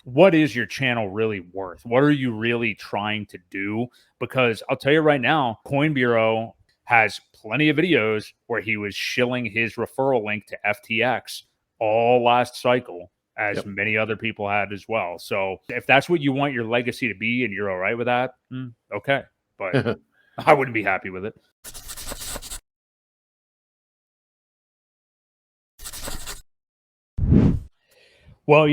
what is your channel really worth? What are you really trying to do? Because I'll tell you right now, Coin Bureau has plenty of videos where he was shilling his referral link to FTX all last cycle, as Yep. many other people had as well. So if that's what you want your legacy to be and you're all right with that, okay. But I wouldn't be happy with it. Well,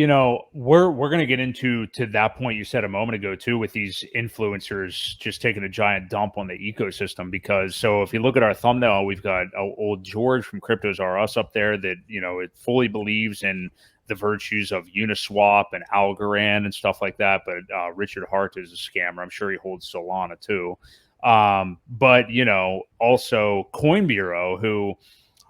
we're going to get into that point you said a moment ago too, with these influencers just taking a giant dump on the ecosystem. Because so if you look at our thumbnail, we've got old George from Cryptos R Us up there that it fully believes in the virtues of Uniswap and Algorand and stuff like that. But Richard Hart is a scammer. I'm sure he holds Solana too. But also Coin Bureau, who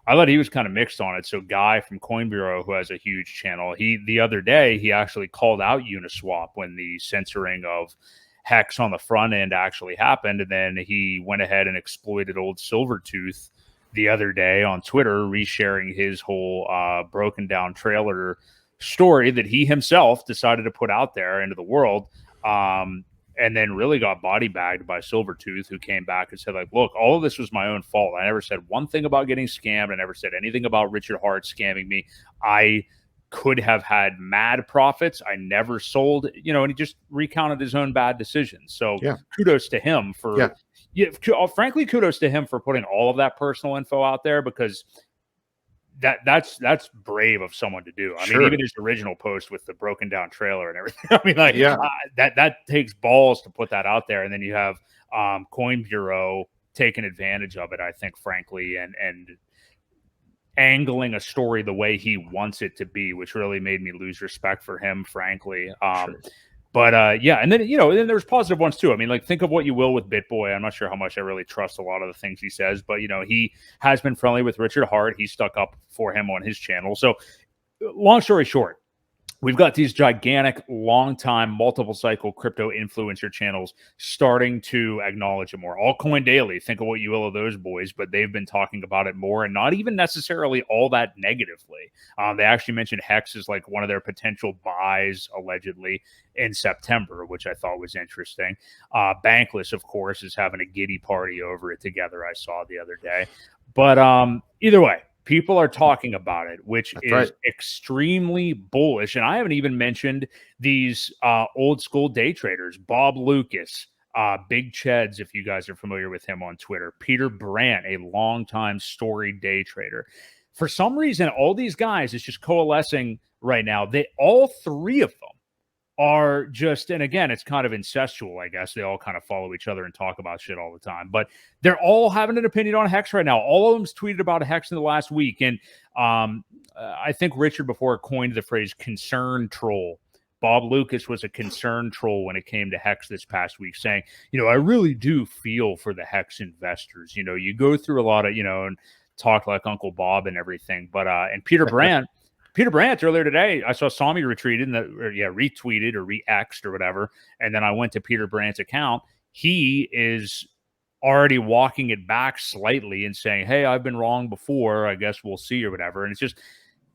I thought he was kind of mixed on it. So Guy from Coin Bureau, who has a huge channel, the other day he actually called out Uniswap when the censoring of Hex on the front end actually happened, and then he went ahead and exploited old Silvertooth the other day on Twitter, resharing his whole broken down trailer story that he himself decided to put out there into the world. And then really got body bagged by Silvertooth, who came back and said, like, look, all of this was my own fault. I never said one thing about getting scammed. I never said anything about Richard Hart scamming me. I could have had mad profits. I never sold, and he just recounted his own bad decisions. So kudos to him for, frankly, kudos to him for putting all of that personal info out there, because that's brave of someone to do. I mean, even his original post with the broken down trailer and everything. I mean, like, that takes balls to put that out there. And then you have Coin Bureau taking advantage of it, I think, frankly, and angling a story the way he wants it to be, which really made me lose respect for him, frankly. But and then then there's positive ones too. I mean, like, think of what you will with BitBoy. I'm not sure how much I really trust a lot of the things he says, but he has been friendly with Richard Hart. He stuck up for him on his channel. So, long story short, we've got these gigantic, long-time, multiple-cycle crypto influencer channels starting to acknowledge it more. Altcoin Daily, think of what you will of those boys, but they've been talking about it more, and not even necessarily all that negatively. They actually mentioned Hex as like one of their potential buys, allegedly, in September, which I thought was interesting. Bankless, of course, is having a giddy party over it together, I saw the other day. But either way, people are talking about it, which is extremely bullish. And I haven't even mentioned these old school day traders, Bob Lucas, Big Cheds, if you guys are familiar with him on Twitter, Peter Brandt, a longtime storied day trader. For some reason, all these guys is just coalescing right now. All three of them are just, and again, it's kind of incestual, I guess. They all kind of follow each other and talk about shit all the time, but they're all having an opinion on Hex right now. All of them's tweeted about Hex in the last week. And I think Richard before coined the phrase concern troll. Bob Lucas was a concern troll when it came to Hex this past week, saying, I really do feel for the Hex investors. You go through a lot of, and talk like Uncle Bob and everything. But, and Peter Brandt, earlier today, I saw Sami retweeted or re-X'd or whatever. And then I went to Peter Brandt's account. He is already walking it back slightly and saying, hey, I've been wrong before. I guess we'll see or whatever. And it's just,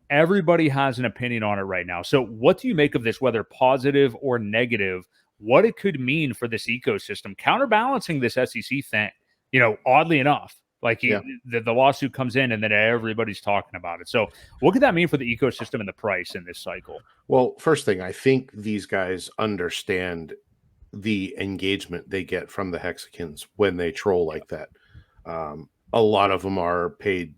everybody has an opinion on it right now. So what do you make of this, whether positive or negative, what it could mean for this ecosystem, counterbalancing this SEC thing? Oddly enough, like the lawsuit comes in and then everybody's talking about it. So what could that mean for the ecosystem and the price in this cycle? Well, first thing, I think these guys understand the engagement they get from the Hexicans when they troll like that. A lot of them are paid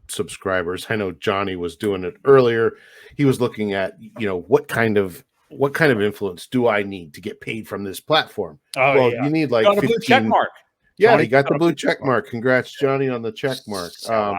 subscribers. I know Johnny was doing it earlier. He was looking at, what kind of influence do I need to get paid from this platform? You need like 15 blue check mark. Yeah, Johnny, he got the blue check mark. Congrats, Johnny, on the check mark. So,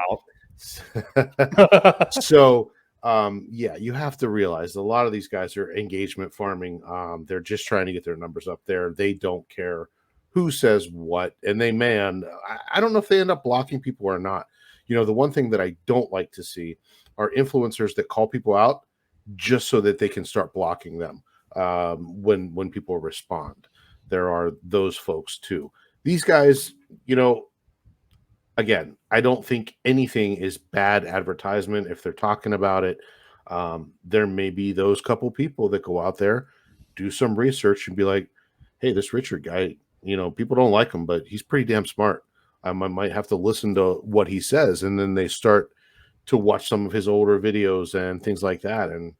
you have to realize a lot of these guys are engagement farming. They're just trying to get their numbers up there. They don't care who says what, and they I don't know if they end up blocking people or not. The one thing that I don't like to see are influencers that call people out just so that they can start blocking them when people respond. There are those folks too. These guys, again, I don't think anything is bad advertisement if they're talking about it. There may be those couple people that go out there, do some research, and be like, "Hey, this Richard guy, people don't like him, but he's pretty damn smart. I might have to listen to what he says," and then they start to watch some of his older videos and things like that, and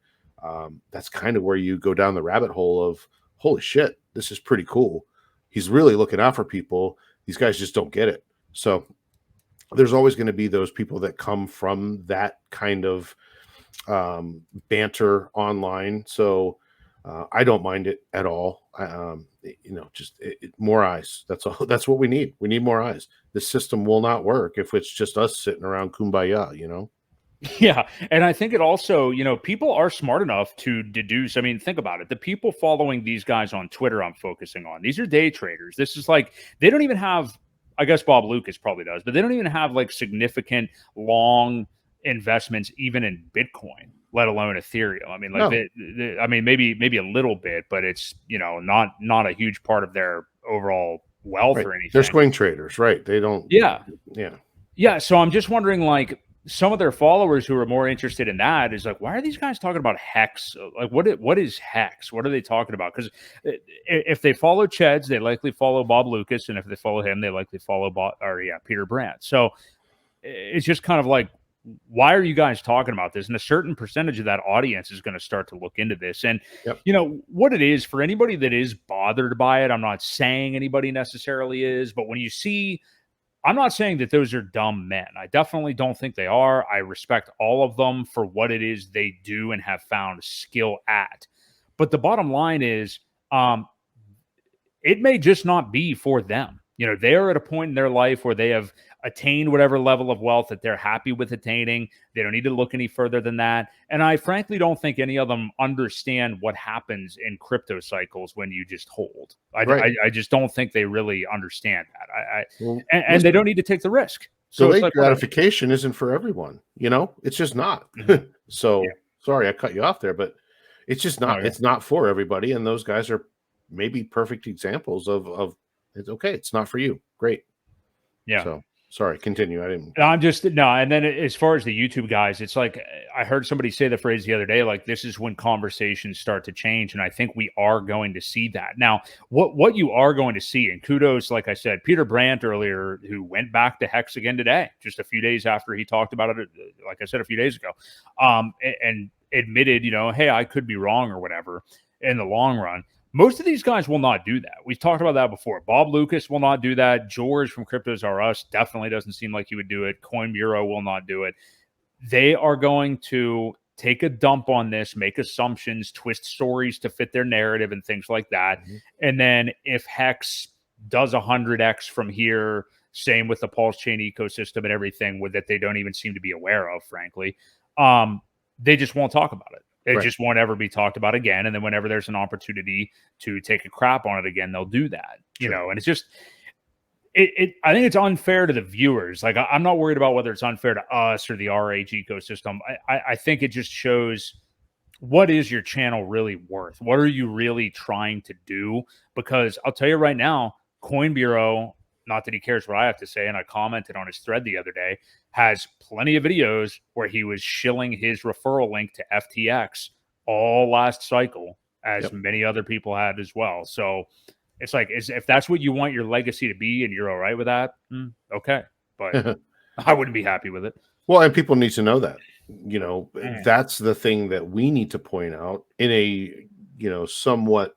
that's kind of where you go down the rabbit hole of, holy shit, this is pretty cool. He's really looking out for people. These guys just don't get it. So there's always going to be those people that come from that kind of banter online. So I don't mind it at all. Just more eyes. That's all. That's what we need. We need more eyes. This system will not work if it's just us sitting around kumbaya. Yeah. And I think it also, people are smart enough to deduce. I mean, think about it. The people following these guys on Twitter I'm focusing on, these are day traders. This is like, they don't even have, I guess Bob Lucas probably does, but they don't even have like significant long investments even in Bitcoin, let alone Ethereum. I mean, like, No. I mean, maybe a little bit, but it's, not a huge part of their overall wealth Right. or anything. They're swing traders, right? They don't. Yeah. Yeah. Yeah. So I'm just wondering, like, some of their followers who are more interested in that is like, why are these guys talking about Hex? Like, what is Hex? What are they talking about? Because if they follow Cheds, they likely follow Bob Lucas, and if they follow him, they likely follow Peter Brandt. So it's just kind of like, why are you guys talking about this? And a certain percentage of that audience is going to start to look into this. And Yep. What it is for anybody that is bothered by it. I'm not saying anybody necessarily is, but when you see, I'm not saying that those are dumb men. I definitely don't think they are. I respect all of them for what it is they do and have found skill at. But the bottom line is, it may just not be for them. They are at a point in their life where they have attained whatever level of wealth that they're happy with attaining. They don't need to look any further than that. And I frankly don't think any of them understand what happens in crypto cycles when you just hold. I just don't think they really understand that. And they don't need to take the risk. So delayed it's like, gratification isn't for everyone. It's just not. So sorry, I cut you off there, but it's just not. It's not for everybody, and those guys are maybe perfect examples of it's okay. It's not for you. Great. Yeah. So sorry, continue. I didn't. I'm just no. And then as far as the YouTube guys, it's like, I heard somebody say the phrase the other day, like, this is when conversations start to change. And I think we are going to see that. Now, what you are going to see, and kudos, like I said, Peter Brandt earlier, who went back to Hex again today, just a few days after he talked about it, like I said, a few days ago, and admitted, hey, I could be wrong or whatever in the long run. Most of these guys will not do that. We've talked about that before. Bob Lucas will not do that. George from Cryptos R Us definitely doesn't seem like he would do it. Coin Bureau will not do it. They are going to take a dump on this, make assumptions, twist stories to fit their narrative and things like that. Mm-hmm. And then if Hex does 100x from here, same with the Pulse Chain ecosystem and everything with that they don't even seem to be aware of, frankly, they just won't talk about it. It just won't ever be talked about again. And then whenever there's an opportunity to take a crap on it again, they'll do that, and it's just, I think it's unfair to the viewers. Like, I'm not worried about whether it's unfair to us or the RH ecosystem. I think it just shows, what is your channel really worth? What are you really trying to do? Because I'll tell you right now, Coin Bureau, not that he cares what I have to say, and I commented on his thread the other day, has plenty of videos where he was shilling his referral link to FTX all last cycle, as many other people had as well. So it's like, if that's what you want your legacy to be and you're all right with that, okay. But I wouldn't be happy with it. Well, and people need to know that, that's the thing that we need to point out in a, somewhat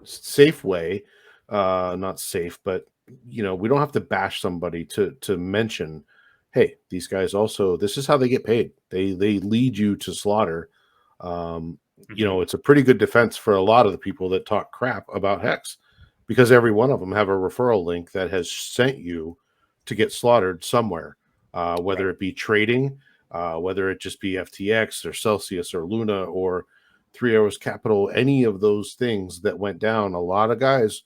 safe way. Not safe, but we don't have to bash somebody to mention, hey, these guys also, this is how they get paid. They lead you to slaughter. It's a pretty good defense for a lot of the people that talk crap about Hex, because every one of them have a referral link that has sent you to get slaughtered somewhere, whether it be trading, whether it just be FTX or Celsius or Luna or 3 Hours Capital, any of those things that went down. A lot of guys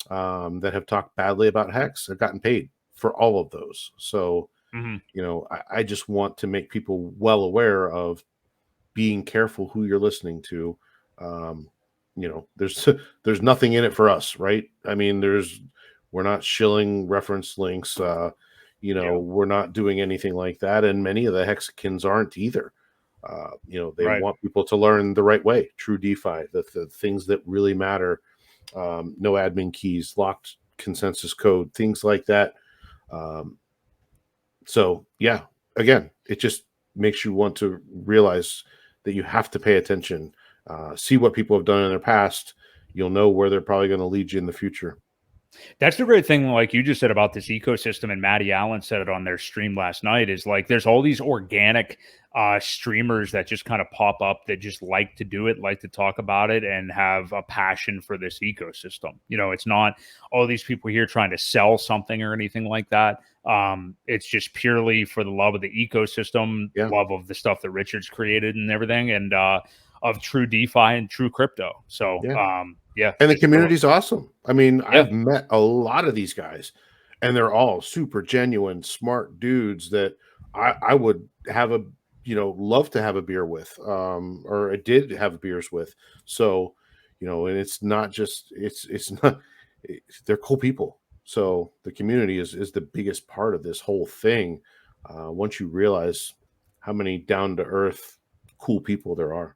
that have talked badly about Hex have gotten paid for all of those. So, I just want to make people well aware of being careful who you're listening to. There's nothing in it for us, right? I mean, we're not shilling reference links. We're not doing anything like that. And many of the Hexicans aren't either. They Right. want people to learn the right way, true DeFi, the things that really matter, no admin keys, locked consensus code, things like that. Um, so yeah, again, it just makes you want to realize that you have to pay attention, see what people have done in their past. You'll know where they're probably going to lead you in the future. That's the great thing, like you just said about this ecosystem, and Matty Allen said it on their stream last night, is like there's all these organic streamers that just kind of pop up that just like to do it, like to talk about it, and have a passion for this ecosystem. It's not all these people here trying to sell something or anything like that. It's just purely for the love of the ecosystem, Yeah. love of the stuff that Richard's created and everything, and of true DeFi and true crypto. So, Yeah. yeah. And the community's awesome. I mean, Yeah. I've met a lot of these guys, and they're all super genuine, smart dudes that I would have love to have a beer with, or I did have beers with. So, and it's not just it's not they're cool people. So the community is the biggest part of this whole thing. Once you realize how many down to earth, cool people there are.